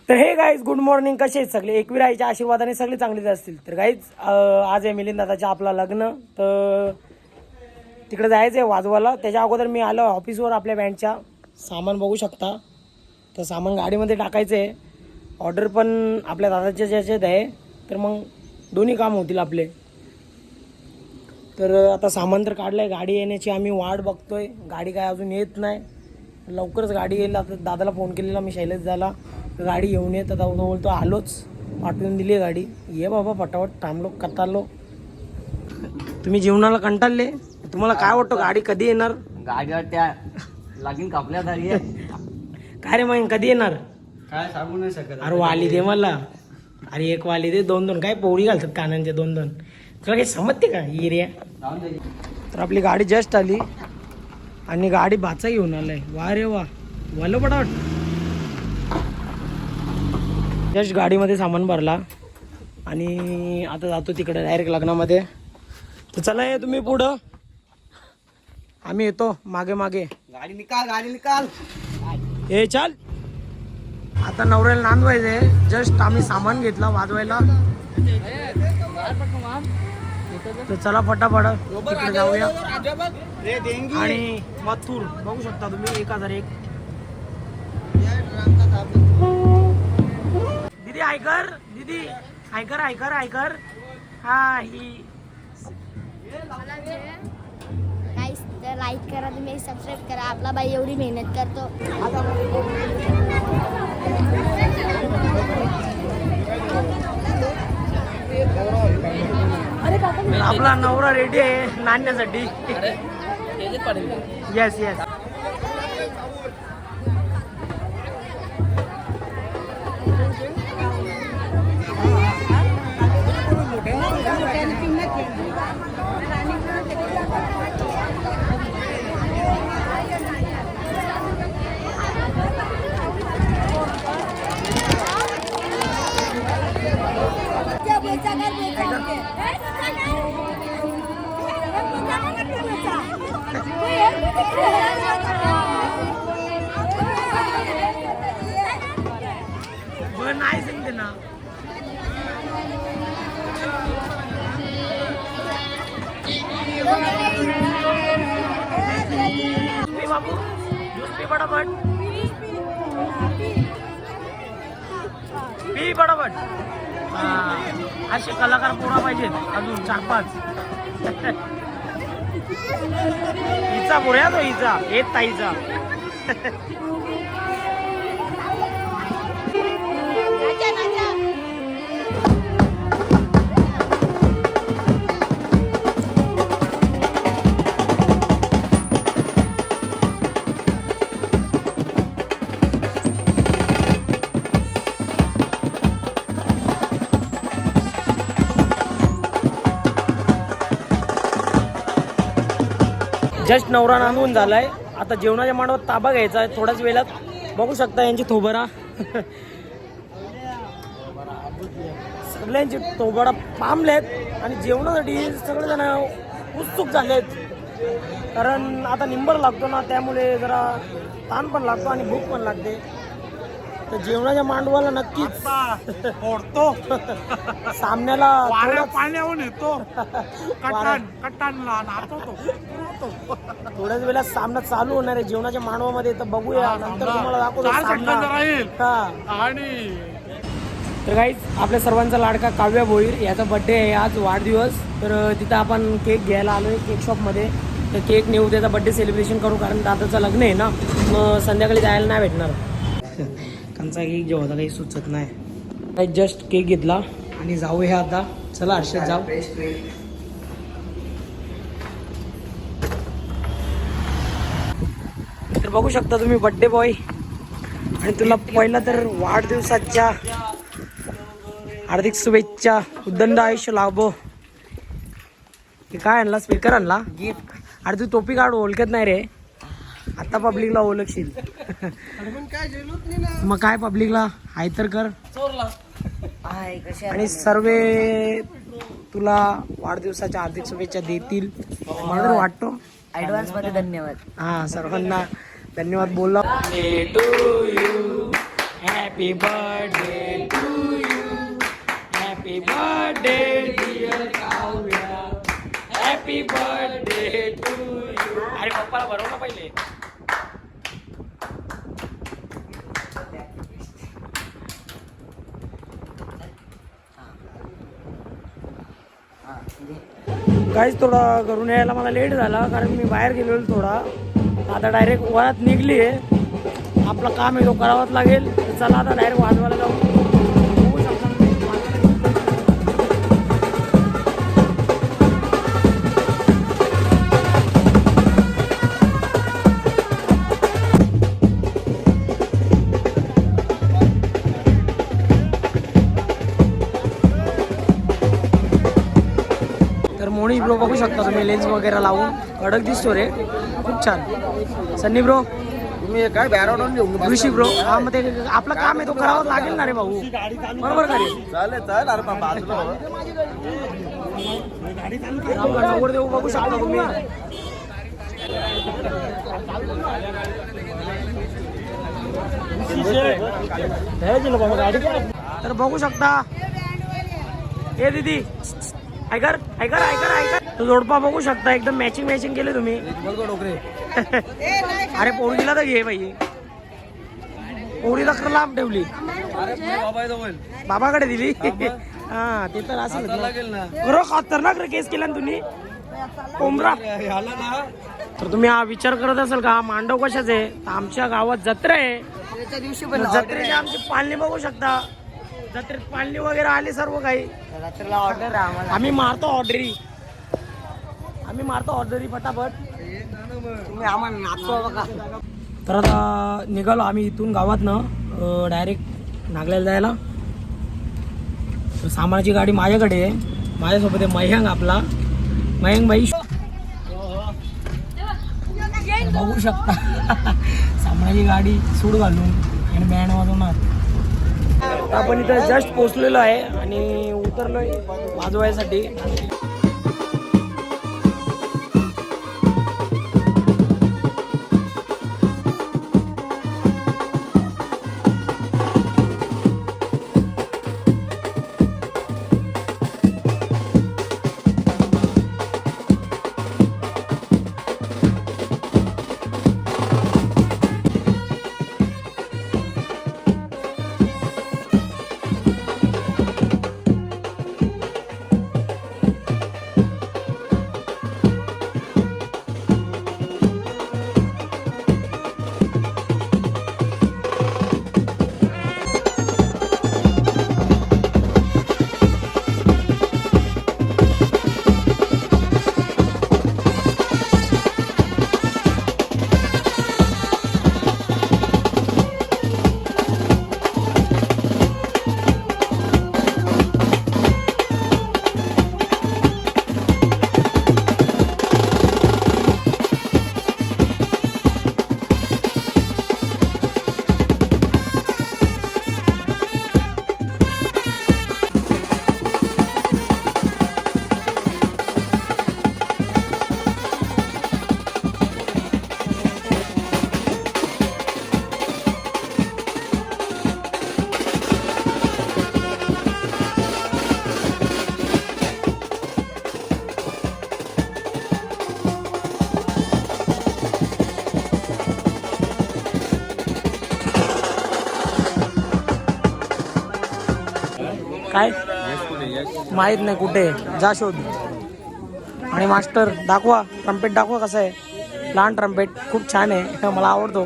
तर हे guys good morning, कसे आहेत सगळे? एकवीर आईच्या आशीर्वादाने सगळे चांगलेच असतील. तर गाईज आज आहे मिलिंद दादाचं आपला लग्न, तर तिकडे जायचं आहे वाजवायला. त्याच्या अगोदर मी आलो ऑफिसवर आपल्या बँडच्या. सामान बघू शकता, तर सामान गाडीमध्ये टाकायचं आहे. ऑर्डर पण आपल्या दादाच्या ज्याच्यात आहे, तर मग दोन्ही काम होतील आपले. तर आता सामान तर काढलं आहे, गाडी येण्याची आम्ही वाट बघतोय. गाडी काय अजून येत नाही, लवकरच गाडी येईल. आता दादाला फोन केलेला मी शैलेश झाला, गाडी घेऊन येत. आता बोलतो आलोच, पाठवून दिली आहे गाडी. ये बाबा पटापट, थांबलो कटालो. तुम्ही जीवनाला कंटाळले? तुम्हाला काय वाटतं गाडी कधी येणार? गाडीवर त्या लागीन कापल्या झाली काय रे मग कधी येणार? काय सांगू नाही शकत. अरे वाली दे मला, अरे एक वाली दे. दोन दोन काय पोळी घालतात कानांचे दोन दोन, तुला काही समजते का ही रे? तर आपली गाडी जस्ट आली आणि गाडी भाचा घेऊन आलाय. वा रे वा, वालो पटापट. जस्ट गाडीमध्ये सामान भरला आणि आता जातो तिकडे डायरेक्ट लग्नामध्ये. तर चला ये तुम्ही पुढं, आम्ही येतो मागे मागे. गाडी निकाल, गाडी निकाल. हे चल. आता नवऱ्याला नांदवायचंय. जस्ट आम्ही सामान घेतला वाजवायला, तर चला फटाफट तिकडे जाऊया. आणि मथुर बघू शकता तुम्ही 1001. दीदी ऐकर, दीदी ऐकर ऐकर ऐकर. हा ही लाईक करा, तुम्ही सबस्क्राईब करा. आपला बाई एवढी मेहनत करतो. आपला नवरा रेडी आहे नांदण्यासाठी. Yes yes. नाही सांगते ना. बाबू ज्यूस पी पटापट, पी पटापट. असे कलाकार पोरा पाहिजेत अजून 4-5. हिचा पोऱ्या तो हिचा एक ताईचा. जस्ट नवरा नांदून झालाय. आता जेवणाच्या मांडवात ताबा घ्यायचा आहे थोड्याच वेळात. बघू शकता यांची थोबरा, सगळ्यांची थोबरा पामलेत आणि जेवणासाठी सगळेजण उत्सुक झालेत. कारण आता निंबर लागतो ना, त्यामुळे जरा ताण पण लागतो आणि भूक पण लागते. तर जेवणाच्या मांडवाला नक्कीच ओढतो. सामन्याला पाण्याहून येतो, थोड्याच वेळात सामना चालू होणार आहे जेवणाच्या मांडवामध्ये. तर बघूया, नंतर तुम्हाला दाखवतो सामना. आणि तर गाईज आपल्या सर्वांचा लाडका काव्या भोईर याचा बड्डे आहे आज, वाढदिवस. तर तिथं आपण केक घ्यायला आलो आहे केक शॉपमध्ये. तर केक नेऊ, त्याचा बड्डे सेलिब्रेशन करू. कारण दादाचं लग्न आहे ना, मग संध्याकाळी जायला नाही भेटणार. त्यांचा केक जो होता काही सुचत नाही. जस्ट केक घेतला आणि जाऊया आता. चला हर्षद जाऊ. तर बघू शकता तुम्ही बड्डे बॉय. आणि तुला पहिला तर वाढदिवसाच्या हार्दिक शुभेच्छा. उदंड आयुष्य लाभो. हे काय आणला? स्पीकर आणला गिफ्ट. अरे तू टोपी काढ, ओळखत नाही रे. आता पब्लिकला ओळखशील. मग काय पब्लिकला हाय तर कर. आणि सर्व तुला वाढदिवसाच्या हार्दिक शुभेच्छा देतील मला तर वाटतो. ऍडव्हान्स मध्ये धन्यवाद. हा सर्वांना धन्यवाद बोलला. Happy birthday to you, happy birthday dear Kavya, happy birthday to you. अरे पप्पाला भरव ना पहिले. काहीच थोडा घरून यायला मला लेट झाला कारण मी बाहेर गेलेलो थोडा. आता डायरेक्ट वरात निघली आहे. आपलं काम आहे तो करावाच लागेल. तर चला आता डायरेक्ट वाजवायला जाऊ. बघू शकता तुम्ही. तर मोनी ब्रो बघू शकता तुम्ही लेन्स वगैरे लावून कडक दिसतो रे, खूप छान. सन्नी ब्रो तुम्ही काय बॅरोड ऋषी ब्रो, हा मग ते आपलं काम आहे तो करावाच लागेल ना रे भाऊ, बरोबर का रे? चालेल चालेल. अरे बाजूला आपला नवर देऊ बघू शकता तुम्ही. तर बघू शकता. हे दीदी ऐकर ऐकर ऐकर ऐकर, तो जोडपा बघू शकता एकदम मॅचिंग मॅचिंग केले तुम्ही. अरे पोळीला तर घे भाई, पोळीला तर लांब ठेवली, बाबाकडे दिली. हा ते तर असेल खरं खतरनाक केस केला ना तुम्ही कोंबरा. तर तुम्ही हा विचार करत असाल का मांडव कशाच आहे, तर आमच्या गावात जत्रा आहे. जत्रेची आमची पालणी बघू शकता. जत्रेत पालणी वगैरे आली सर्व काही. ऑर्डर आम्ही मारतो ऑर्डरी, आम्ही मारतो ऑर्डरी पटापट. तुम्ही आम्हाला नाचवा बघा. तर आता निघालो आम्ही इथून गावातनं डायरेक्ट नागल्याला जायला. तर सामानाची गाडी माझ्याकडे आहे, माझ्यासोबत आहे मयंक आपला. मयंक भाई बघू शकता. सामानाची गाडी सूड घालून आणि बँड वाजवणार. आपण इथं जस्ट पोचलेलो आहे आणि उतरलोय वाजवायसाठी. काय माहित नाही कुठे, जा शोध. आणि मास्टर दाखवा, ट्रम्पेट दाखवा कसा आहे. लहान ट्रम्पेट खूप छान आहे, मला आवडतो.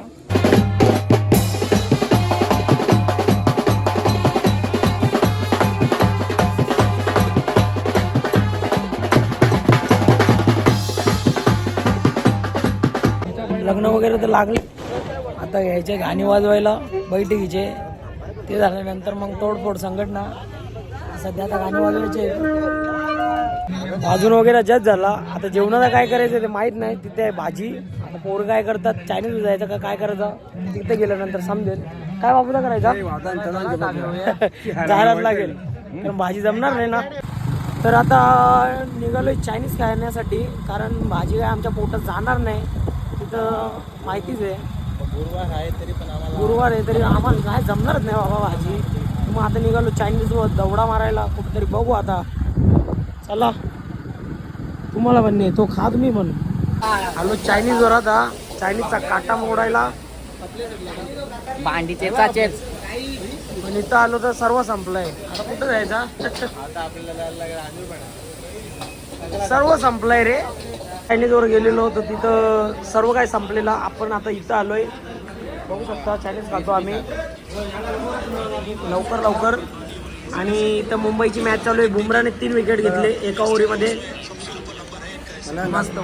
लग्न वगैरे तर लागले, आता घ्यायचे गाणी वाजवायला बैठकीचे. ते झाल्यानंतर मग तोडफोड संघटना. सध्या आता गाणी वाजवायचे. वाजून वगैरे जज झाला. आता जेवणाला काय करायचं ते माहीत नाही. तिथे आहे भाजी. आता पोरं काय करतात, चायनीज जायचं का काय करायचं तिथे गेल्यानंतर समजेल. काय बाबूला करायचा जायलाच लागेल, कारण भाजी जमणार नाही ना. तर आता निघालोय चायनीज खाण्यासाठी, कारण भाजी काय आमच्या पोटात जाणार नाही. तिथं माहितीच आहे गुरुवार आहे तरी आम्हाला काय जमणारच नाही बाबा भाजी. मग आता निघालो चायनीज वर दौडा मारायला कुठेतरी बघू आता. चला तुम्हाला पण नाही तो खा तुम्ही पण. आलो चायनीज वर आता चायनीजचा काटा मोडायला. भांडीचे चाचेच पण इथं आलो तर सर्व संपलंय. आता कुठं जायचा सर्व संपलंय रे. चायनीज वर गेलेलो होतो तिथं सर्व काय संपलेलं. आपण आता इथं आलोय बघू शकता. चायनीज खातो आम्ही लवकर. आणि इथं मुंबईची मॅच चालू आहे. बुमराने 3 विकेट घेतले एका ओव्हरीमध्ये. मस्त.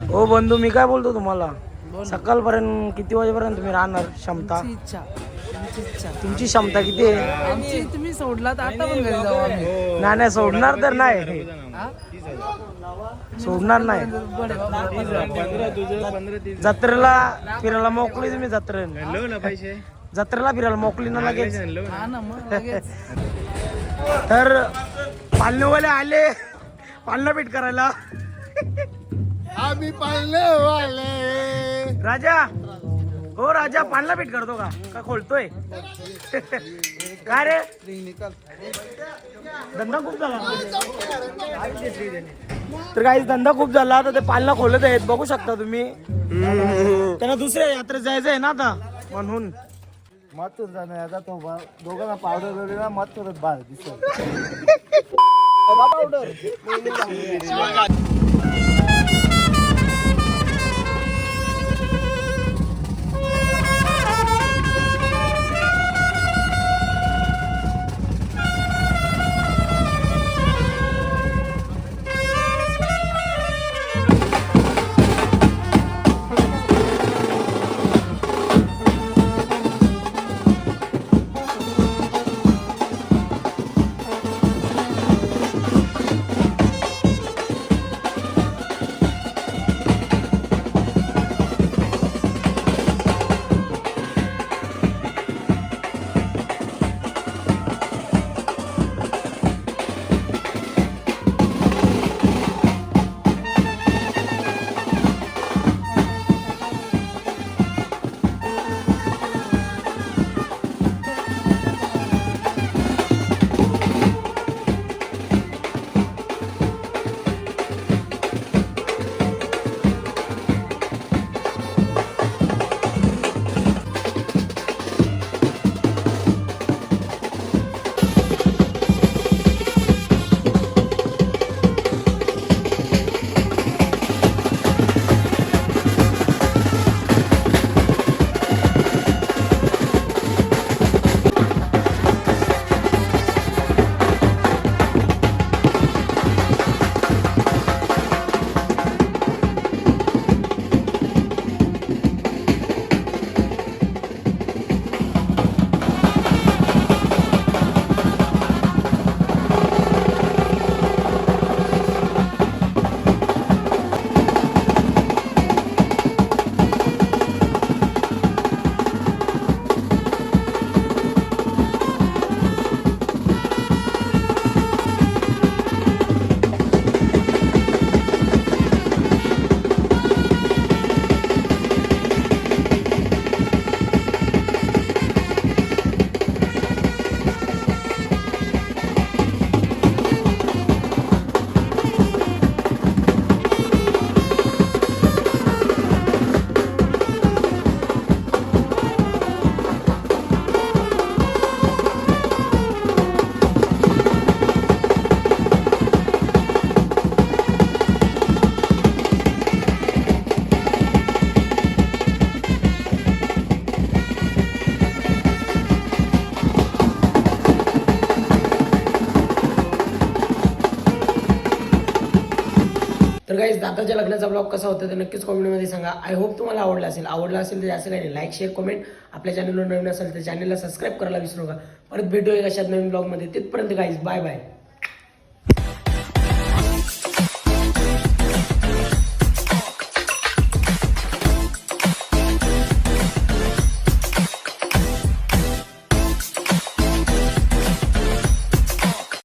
हो बंधू मी काय बोलतो तुम्हाला. सकाळपर्यंत किती वाजेपर्यंत तुम्ही राहणार क्षमता. तुमची क्षमता किती आहे. तुम्ही सोडला तर आता पण घरी जाऊ आम्ही. नाही सोडणार तर नाही. सोडणार नाही. जत्रेला फिरायला मोकळी तुम्ही. जत्रेला फिरायला मोकळी ना लगेच. हा ना मग लगेच. तर पालनेवाले आले पालना पीठ करायला. आम्ही पाळले वाले. राजा हो राजा पालना पीठ करतो का खोलतोय काय रे. धंदा खूप झाला तर काही धंदा खूप झाला तर ते पालना खोलत आहेत बघू शकता तुम्ही. त्यांना दुसऱ्या यात्रेत जायचं आहे ना आता म्हणून. मत आता तो दोघांना पावडर वगैरे मत करत बाहेर दिसत. गाईज दादाच्या लग्नाचा ब्लॉग कसा होता तर नक्कीच कॉमेंटमध्ये सांगा. आय होप तुम्हाला आवडला असेल तर जास्त काही नाही, लाईक शेअर कमेंट. आपल्या चॅनलवर नवीन असेल तर चॅनलला सबस्क्राईब करायला विसरू नका. परत भेटूया अशात नवीन ब्लॉगमध्ये. तिथपर्यंत गाईज बाय बाय.